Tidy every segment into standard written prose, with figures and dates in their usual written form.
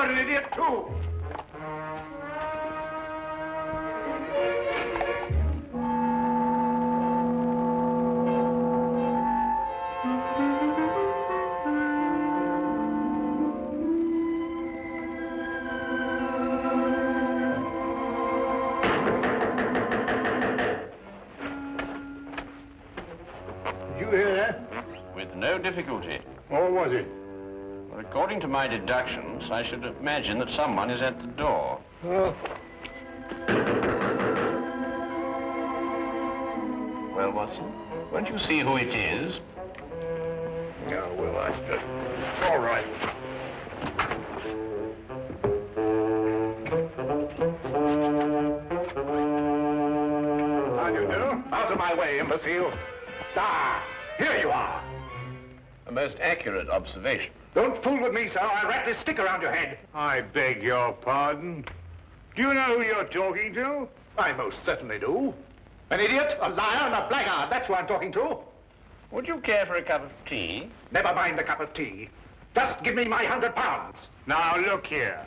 You're an idiot, too. Did you hear that? With no difficulty. Or was it? Well, according to my deductions, I should imagine that someone is at the door. Oh. Well, Watson, won't you see who it is? No, well, I just... All right. How do you do? Out of my way, imbecile. Ah, here you are. A most accurate observation. Don't fool with me, sir. I'll wrap this stick around your head. I beg your pardon. Do you know who you're talking to? I most certainly do. An idiot, a liar, and a blackguard. That's who I'm talking to. Would you care for a cup of tea? Never mind the cup of tea. Just give me my £100. Now, look here.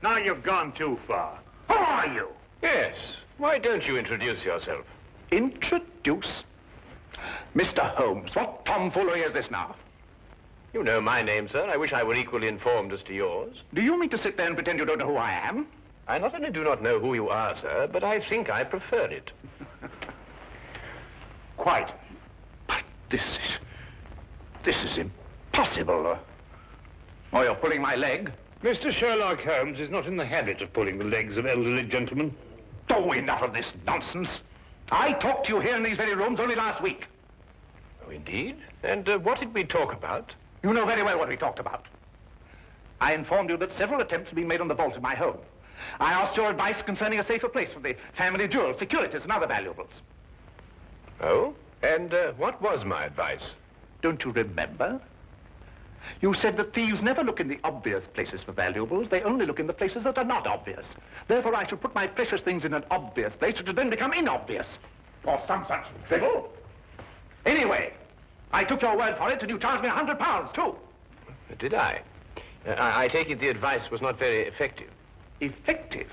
Now you've gone too far. Who are you? Yes. Why don't you introduce yourself? Introduce? Mr. Holmes, what tomfoolery is this now? You know my name, sir. I wish I were equally informed as to yours. Do you mean to sit there and pretend you don't know who I am? I not only do not know who you are, sir, but I think I prefer it. Quite. But this is impossible. Oh, you're pulling my leg? Mr. Sherlock Holmes is not in the habit of pulling the legs of elderly gentlemen. Oh, enough of this nonsense. I talked to you here in these very rooms only last week. Oh, indeed? And what did we talk about? You know very well what we talked about. I informed you that several attempts have been made on the vault of my home. I asked your advice concerning a safer place for the family jewels, securities, and other valuables. Oh? And what was my advice? Don't you remember? You said that thieves never look in the obvious places for valuables. They only look in the places that are not obvious. Therefore, I should put my precious things in an obvious place, which would then become inobvious. Or some such drivel. Anyway, I took your word for it, and you charged me £100, too. Did I? I take it the advice was not very effective. Effective?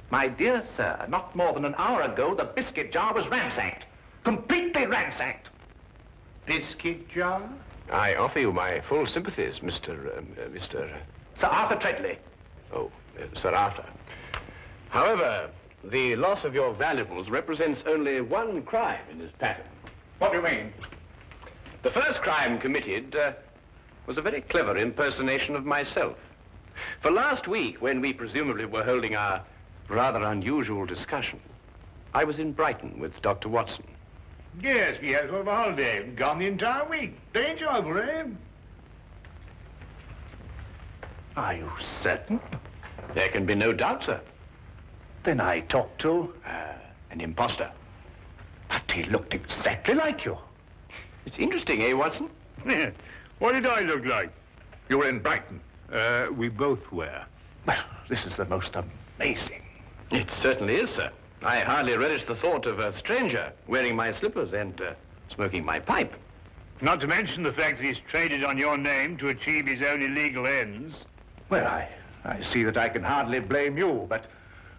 My dear sir, not more than an hour ago, the biscuit jar was ransacked. Completely ransacked. Biscuit jar? I offer you my full sympathies, Mr. Sir Arthur Treadley. Oh, Sir Arthur. However, the loss of your valuables represents only one crime in this pattern. What do you mean? The first crime committed was a very clever impersonation of myself. For last week, when we presumably were holding our rather unusual discussion, I was in Brighton with Dr. Watson. Yes, we had sort of a holiday. Gone the entire week. Very enjoyable, eh? Are you certain? There can be no doubt, sir. Then I talked to... An imposter. But he looked exactly like you. It's interesting, eh, Watson? Yeah. What did I look like? You were in Brighton. We both were. Well, this is the most amazing. It certainly is, sir. I hardly relish the thought of a stranger wearing my slippers and smoking my pipe. Not to mention the fact that he's traded on your name to achieve his own illegal ends. Well, I see that I can hardly blame you, but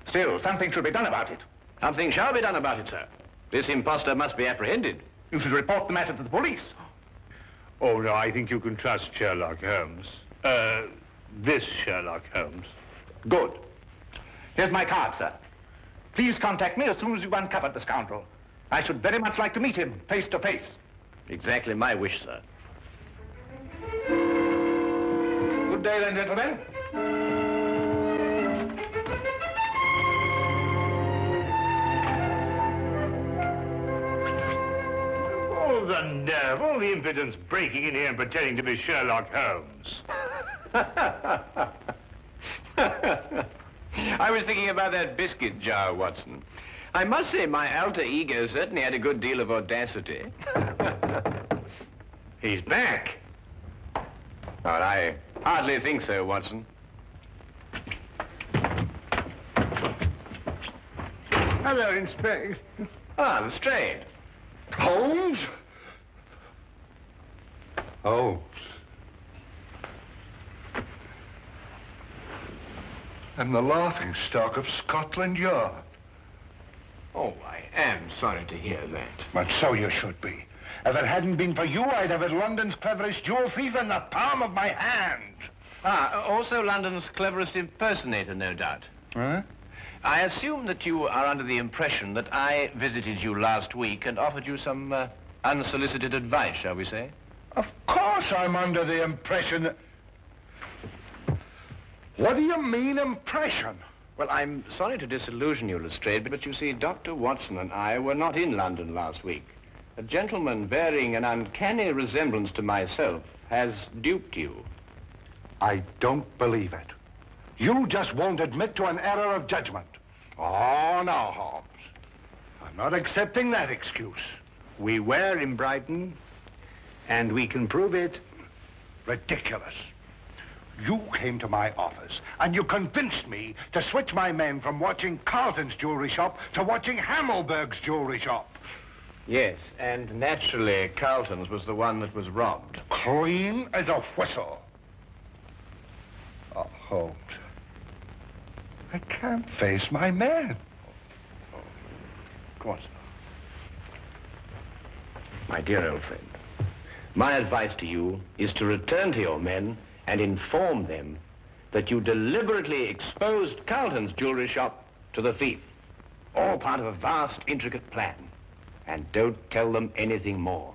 still, something should be done about it. Something shall be done about it, sir. This imposter must be apprehended. You should report the matter to the police. Oh, no, I think you can trust Sherlock Holmes. This Sherlock Holmes. Good. Here's my card, sir. Please contact me as soon as you've uncovered the scoundrel. I should very much like to meet him, face to face. Exactly my wish, sir. Good day, then, gentlemen. Oh, the nerve, all the impudence breaking in here and pretending to be Sherlock Holmes. I was thinking about that biscuit jar, Watson. I must say my alter ego certainly had a good deal of audacity. He's back. Well, I hardly think so, Watson. Hello, Inspector. Ah, Lestrade. Holmes? Holmes. I'm the laughing stock of Scotland Yard. Oh, I am sorry to hear that. But so you should be. If it hadn't been for you, I'd have had London's cleverest jewel thief in the palm of my hand. Also London's cleverest impersonator, no doubt. Huh? I assume that you are under the impression that I visited you last week and offered you some unsolicited advice, shall we say? Of course I'm under the impression that... What do you mean, impression? Well, I'm sorry to disillusion you, Lestrade, but you see, Dr. Watson and I were not in London last week. A gentleman bearing an uncanny resemblance to myself has duped you. I don't believe it. You just won't admit to an error of judgment. Oh, no, Holmes. I'm not accepting that excuse. We were in Brighton, and we can prove it. Ridiculous. You came to my office, and you convinced me to switch my men from watching Carlton's jewelry shop to watching Hammelberg's jewelry shop. Yes, and naturally, Carlton's was the one that was robbed. Clean as a whistle. Oh, Holmes. I can't face my men. Of course. My dear old friend, my advice to you is to return to your men and inform them that you deliberately exposed Carlton's jewelry shop to the thief. All part of a vast, intricate plan. And don't tell them anything more.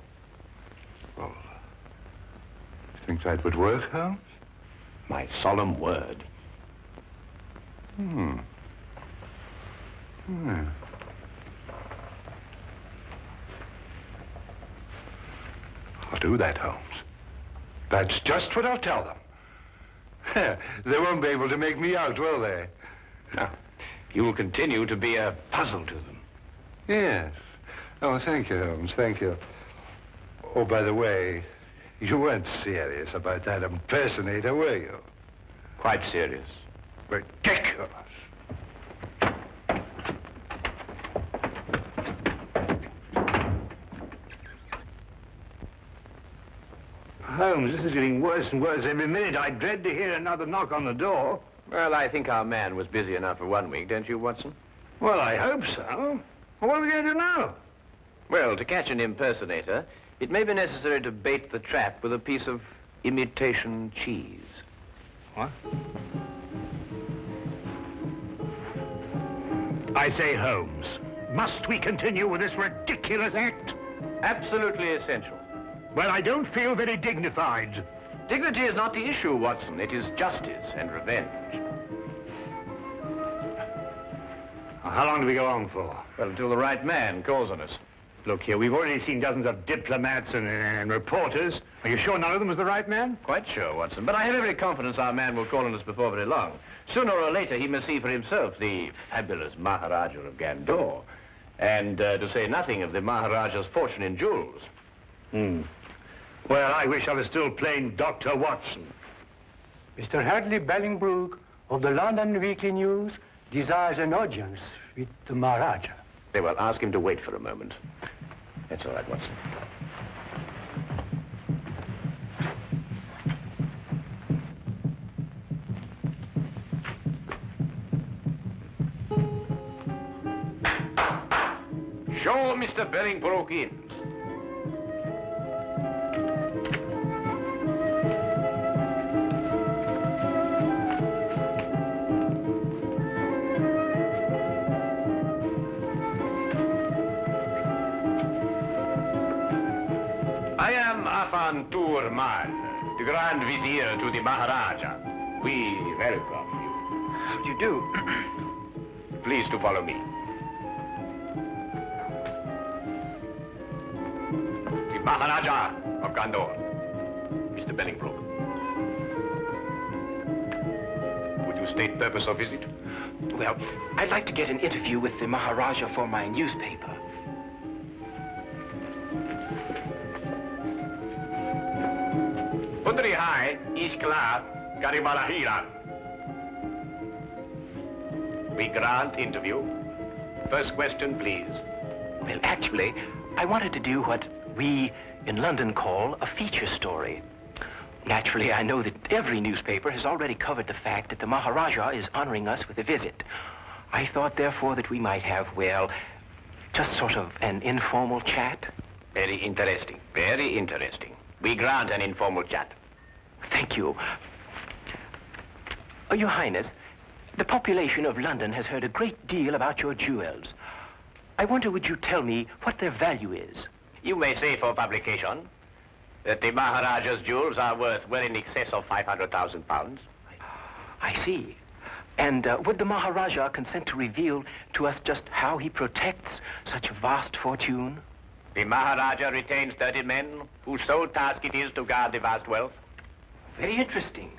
Well, you think that would work, Holmes? My solemn word. I'll do that, Holmes. That's just what I'll tell them. They won't be able to make me out, will they? No. You will continue to be a puzzle to them. Yes. Oh, thank you, Holmes, thank you. Oh, by the way, you weren't serious about that impersonator, were you? Quite serious. Ridiculous. Holmes, this is getting worse and worse every minute. I dread to hear another knock on the door. Well, I think our man was busy enough for 1 week, don't you, Watson? Well, I hope so. Well, what are we going to do now? Well, to catch an impersonator, it may be necessary to bait the trap with a piece of imitation cheese. What? I say, Holmes, must we continue with this ridiculous act? Absolutely essential. Well, I don't feel very dignified. Dignity is not the issue, Watson. It is justice and revenge. How long do we go on for? Well, until the right man calls on us. Look here, we've already seen dozens of diplomats and reporters. Are you sure none of them was the right man? Quite sure, Watson. But I have every confidence our man will call on us before very long. Sooner or later, he must see for himself the fabulous Maharaja of Gandor. And to say nothing of the Maharaja's fortune in jewels. Well, I wish I was still plain Dr. Watson. Mr. Hadley Bellingbrook of the London Weekly News desires an audience with the Maharaja. Very well, ask him to wait for a moment. That's all right, Watson. Show Mr. Bellingbrook in. I am Afan Turman, the Grand Vizier to the Maharaja. We welcome you. How do you do? Please to follow me. The Maharaja of Gandor, Mr. Bellingbrook. Would you state purpose of visit? Well, I'd like to get an interview with the Maharaja for my newspaper. Pundri Hai, Iskla, Garibalahira. We grant interview. First question, please. Well, actually, I wanted to do what we in London call a feature story. Naturally, I know that every newspaper has already covered the fact that the Maharaja is honoring us with a visit. I thought, therefore, that we might have, well, just sort of an informal chat. Very interesting, very interesting. We grant an informal chat. Thank you. Your Highness, the population of London has heard a great deal about your jewels. I wonder, would you tell me what their value is? You may say for publication that the Maharaja's jewels are worth well in excess of £500,000. I see. And would the Maharaja consent to reveal to us just how he protects such a vast fortune? The Maharaja retains 30 men whose sole task it is to guard the vast wealth. Very interesting.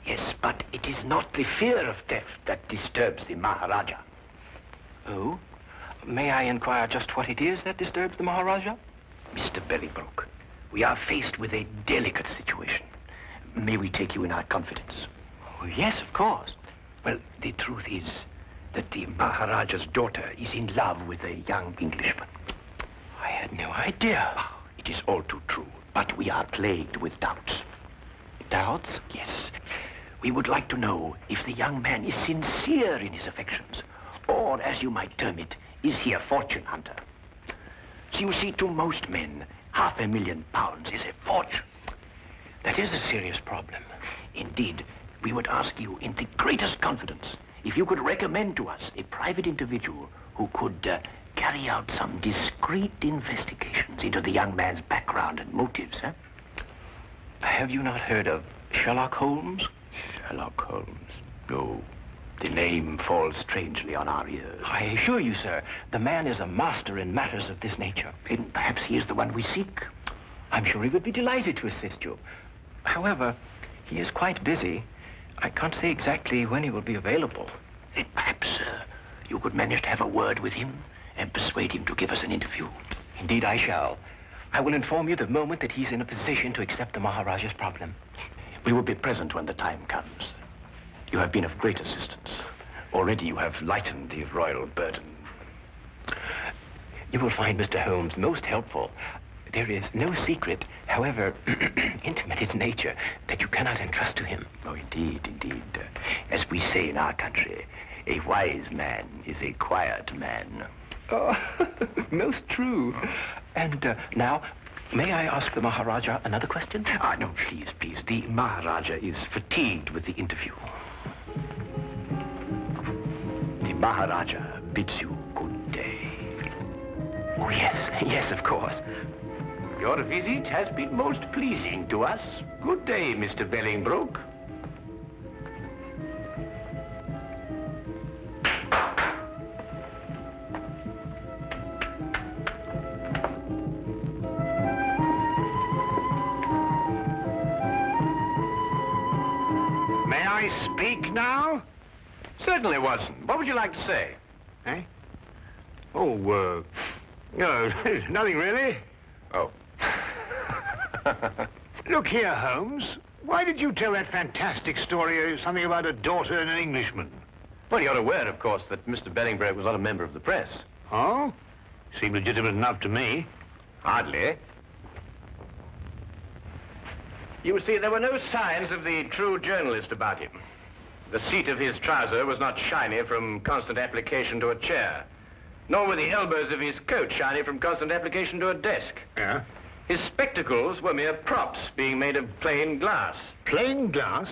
Yes, but it is not the fear of theft that disturbs the Maharaja. Oh? May I inquire just what it is that disturbs the Maharaja? Mr. Bellingbroke, we are faced with a delicate situation. May we take you in our confidence? Oh, yes, of course. Well, the truth is that the Maharaja's daughter is in love with a young Englishman. I had no idea. It is all too true, but we are plagued with doubts. Doubts? Yes. We would like to know if the young man is sincere in his affections, or, as you might term it, is he a fortune hunter? So you see, to most men, £500,000 is a fortune. That is a serious problem. Indeed, we would ask you in the greatest confidence if you could recommend to us a private individual who could carry out some discreet investigations into the young man's background and motives, eh? Have you not heard of Sherlock Holmes? Sherlock Holmes? No. The name falls strangely on our ears. I assure you, sir, the man is a master in matters of this nature. Then perhaps he is the one we seek. I'm sure he would be delighted to assist you. However, he is quite busy. I can't say exactly when he will be available. Then perhaps you could manage to have a word with him and persuade him to give us an interview. Indeed, I shall. I will inform you the moment that he's in a position to accept the Maharaja's problem. We will be present when the time comes. You have been of great assistance. Already you have lightened the royal burden. You will find Mr. Holmes most helpful. There is no secret, however intimate its nature, that you cannot entrust to him. Oh, indeed, indeed. As we say in our country, a wise man is a quiet man. Oh, most true. And now, may I ask the Maharaja another question? No, please, please. The Maharaja is fatigued with the interview. The Maharaja bids you good day. Oh, yes, yes, of course. Your visit has been most pleasing to us. Good day, Mr. Bellingbroke. May I speak now? Certainly, Watson. What would you like to say? Eh? Oh, no, nothing really. Oh. Look here, Holmes. Why did you tell that fantastic story, something about a daughter and an Englishman? Well, you're aware, of course, that Mr. Bellingbroke was not a member of the press. Oh? Seemed legitimate enough to me. Hardly. You see, there were no signs of the true journalist about him. The seat of his trouser was not shiny from constant application to a chair, nor were the elbows of his coat shiny from constant application to a desk. Yeah? His spectacles were mere props being made of plain glass. Plain glass?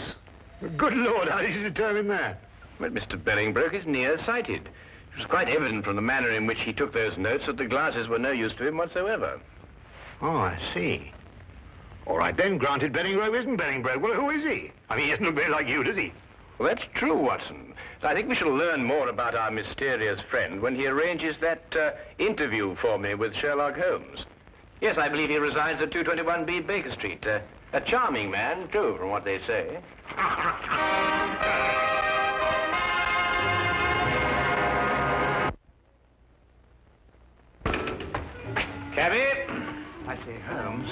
Good Lord, how did you determine that? But Mr. Bellingbroke is nearsighted. It was quite evident from the manner in which he took those notes that the glasses were no use to him whatsoever. Oh, I see. All right, then, granted Bellingbroke isn't Bellingbroke. Well, who is he? I mean, he doesn't look very like you, does he? Well, that's true, Watson. I think we shall learn more about our mysterious friend when he arranges that interview for me with Sherlock Holmes. Yes, I believe he resides at 221B Baker Street. A charming man, too, from what they say. Cabby? I say, Holmes,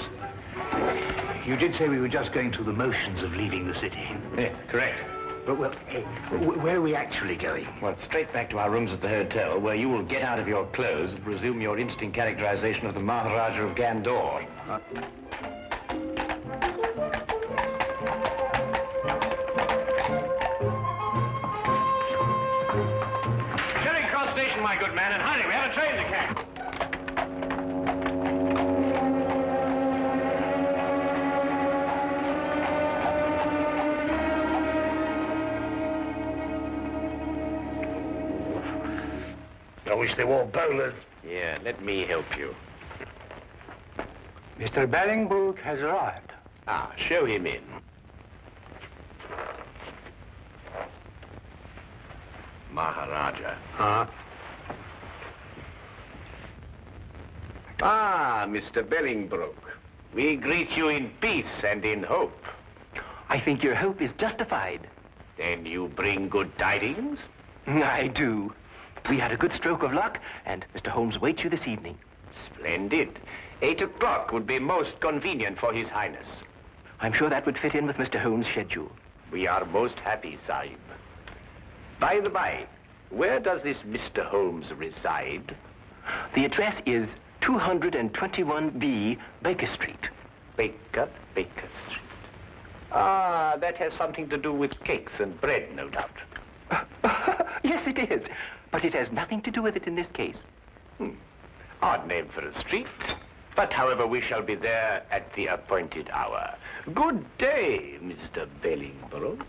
you did say we were just going through the motions of leaving the city. Yes, correct. But, well, hey, where are we actually going? Well, straight back to our rooms at the hotel, where you will get out of your clothes and resume your instant characterization of the Maharaja of Gandor. my good man, and hurry. We have a train to catch. I wish they wore bowlers. Yeah, let me help you. Mr. Bellingbrook has arrived. Ah, show him in. Maharaja. Huh? Ah, Mr. Bellingbrook. We greet you in peace and in hope. I think your hope is justified. Then you bring good tidings? I do. We had a good stroke of luck, and Mr. Holmes waits you this evening. Splendid. 8 o'clock would be most convenient for His Highness. I'm sure that would fit in with Mr. Holmes' schedule. We are most happy, Sahib. By the by, where does this Mr. Holmes reside? The address is 221B Baker Street. Baker Street. Ah, that has something to do with cakes and bread, no doubt. Yes, it is. But it has nothing to do with it in this case. Odd name for a street. But, however, we shall be there at the appointed hour. Good day, Mr. Bellingbrook.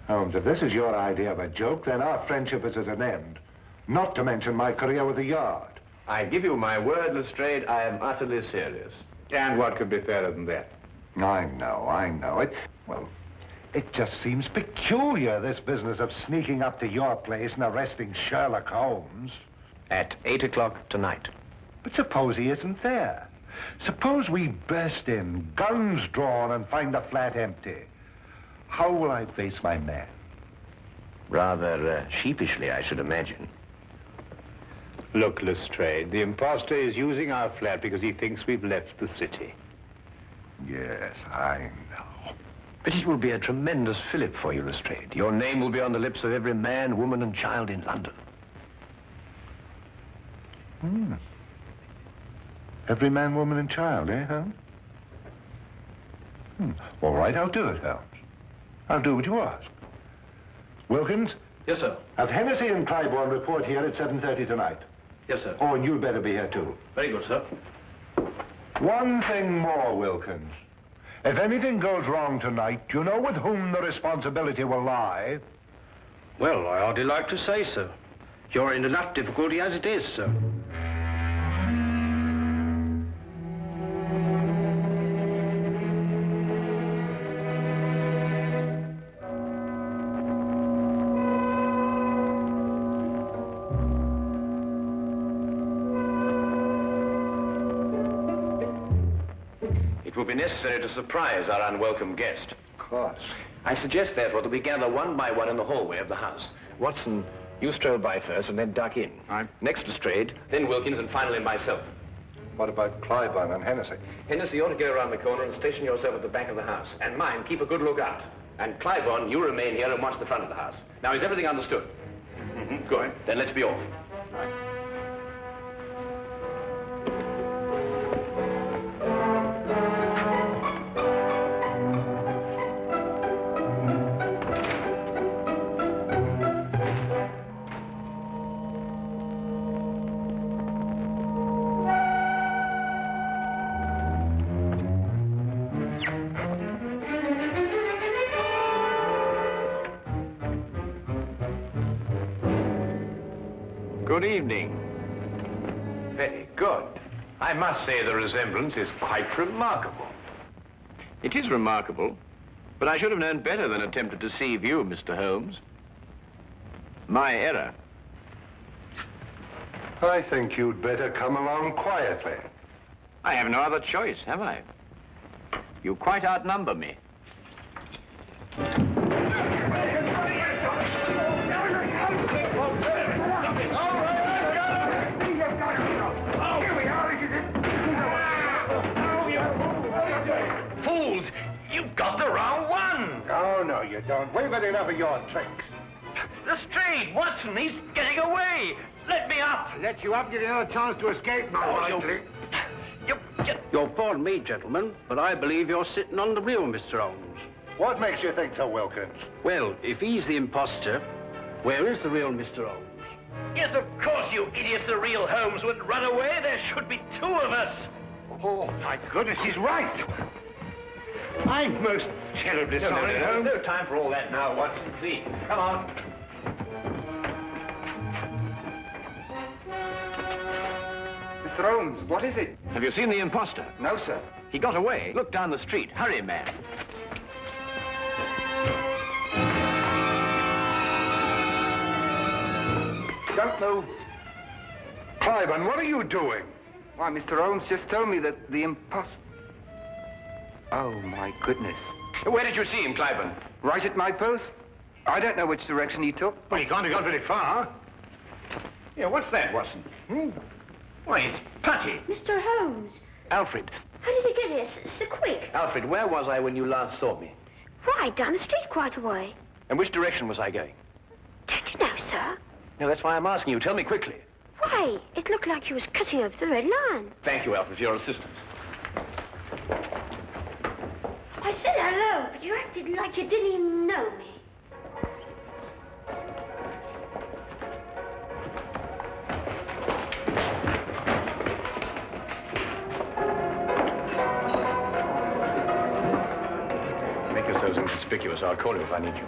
Holmes, if this is your idea of a joke, then our friendship is at an end. Not to mention my career with the Yard. I give you my word, Lestrade, I am utterly serious. And what could be fairer than that? I know. It just seems peculiar, this business of sneaking up to your place and arresting Sherlock Holmes. At 8 o'clock tonight. But suppose he isn't there. Suppose we burst in, guns drawn, and find the flat empty. How will I face my man? Rather sheepishly, I should imagine. Look, Lestrade, the imposter is using our flat because he thinks we've left the city. Yes, I know. But it will be a tremendous fillip for you, Lestrade. Your name will be on the lips of every man, woman, and child in London. Every man, woman, and child, eh, Holmes? All right, I'll do it, Holmes. I'll do what you ask. Wilkins? Yes, sir. Have Hennessy and Clybourne report here at 7:30 tonight. Yes, sir. Oh, and you'd better be here, too. Very good, sir. One thing more, Wilkins. If anything goes wrong tonight, you know with whom the responsibility will lie. Well, I hardly like to say so. You're in enough difficulty as it is, sir. It will be necessary to surprise our unwelcome guest. Of course. I suggest, therefore, that we gather one by one in the hallway of the house. Watson, you stroll by first and then duck in. Aye. Next Lestrade, then Wilkins, and finally myself. What about Clybourne and Hennessy? Hennessy, you ought to go around the corner and station yourself at the back of the house. And mind, keep a good lookout. And Clybourne, you remain here and watch the front of the house. Now, is everything understood? Good. Then let's be off. Good evening. Very good. I must say the resemblance is quite remarkable. It is remarkable, but I should have known better than attempt to deceive you, Mr. Holmes. My error. I think you'd better come along quietly. I have no other choice, have I? You quite outnumber me. Fools! You've got the wrong one! Oh, no, you don't. We've had enough of your tricks. Lestrade, Watson, he's getting away! Let me up! Let you up, give you another chance to escape, my likely. You'll pardon me, gentlemen, but I believe you're sitting on the real Mr. Holmes. What makes you think so, Wilkins? Well, if he's the imposter, Where is the real Mr. Holmes? Yes, of course, you idiots. The real Holmes would run away. There should be two of us. Oh, my goodness, he's right. I'm most terribly sorry, Holmes. There's no time for all that now, Watson. Please, come on. Mr. Holmes, what is it? Have you seen the imposter? No, sir. He got away. Look down the street. Hurry, man. Don't move. Cliven, what are you doing? Why, Mr. Holmes just told me that the imposter... Oh, my goodness. Where did you see him, Cliven? Right at my post. I don't know which direction he took. Well, he can't have gone very far. Yeah, what's that, Watson? Why, it's Putty. Mr. Holmes, Alfred. how did you get here so quick? Alfred, where was I when you last saw me? Right, down the street quite a way. And which direction was I going? Don't you know, sir? No, that's why I'm asking you. Tell me quickly. Why, it looked like you was cutting over the red line. Thank you, Alfred, for your assistance. I said hello, but you acted like you didn't even know me. Make yourselves inconspicuous. I'll call you if I need you.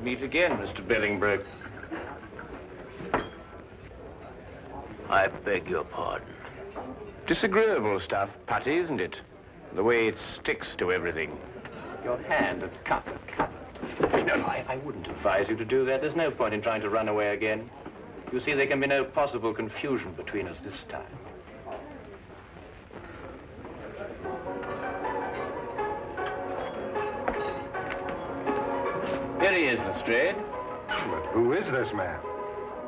Meet again, Mr. Bellingbroke. I beg your pardon. Disagreeable stuff, Putty, isn't it? The way it sticks to everything. Your hand and cup. No, I wouldn't advise you to do that. There's no point in trying to run away again. You see, there can be no possible confusion between us this time. Here he is, Lestrade. But who is this man?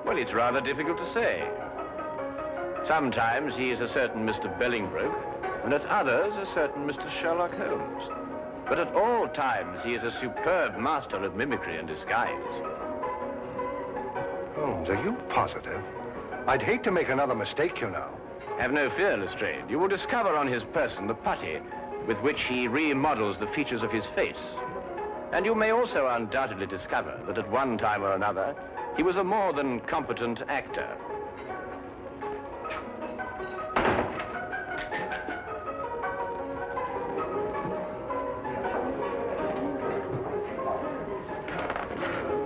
Well, it's rather difficult to say. Sometimes he is a certain Mr. Bellingbroke, and at others a certain Mr. Sherlock Holmes. But at all times he is a superb master of mimicry and disguise. Holmes, are you positive? I'd hate to make another mistake, you know. Have no fear, Lestrade. You will discover on his person the putty with which he remodels the features of his face. And you may also undoubtedly discover that at one time or another, he was a more than competent actor.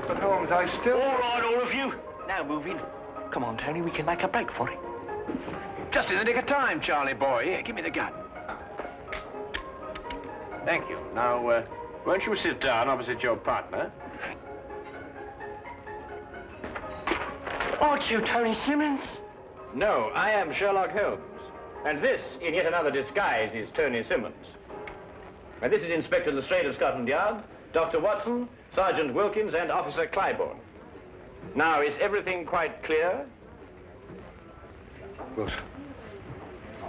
But Holmes, I still... All right, all of you. Now move in. Come on, Tony, we can make a break for it. Just in the nick of time, Charlie boy. Here, give me the gun. Thank you. Now, won't you sit down opposite your partner? Aren't you Tony Simmons? No, I am Sherlock Holmes. And this, in yet another disguise, is Tony Simmons. And this is Inspector Lestrade of Scotland Yard, Dr. Watson, Sergeant Wilkins, and Officer Clybourne. Now, is everything quite clear?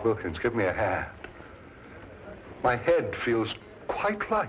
Wilkins, give me a hand. My head feels quite light.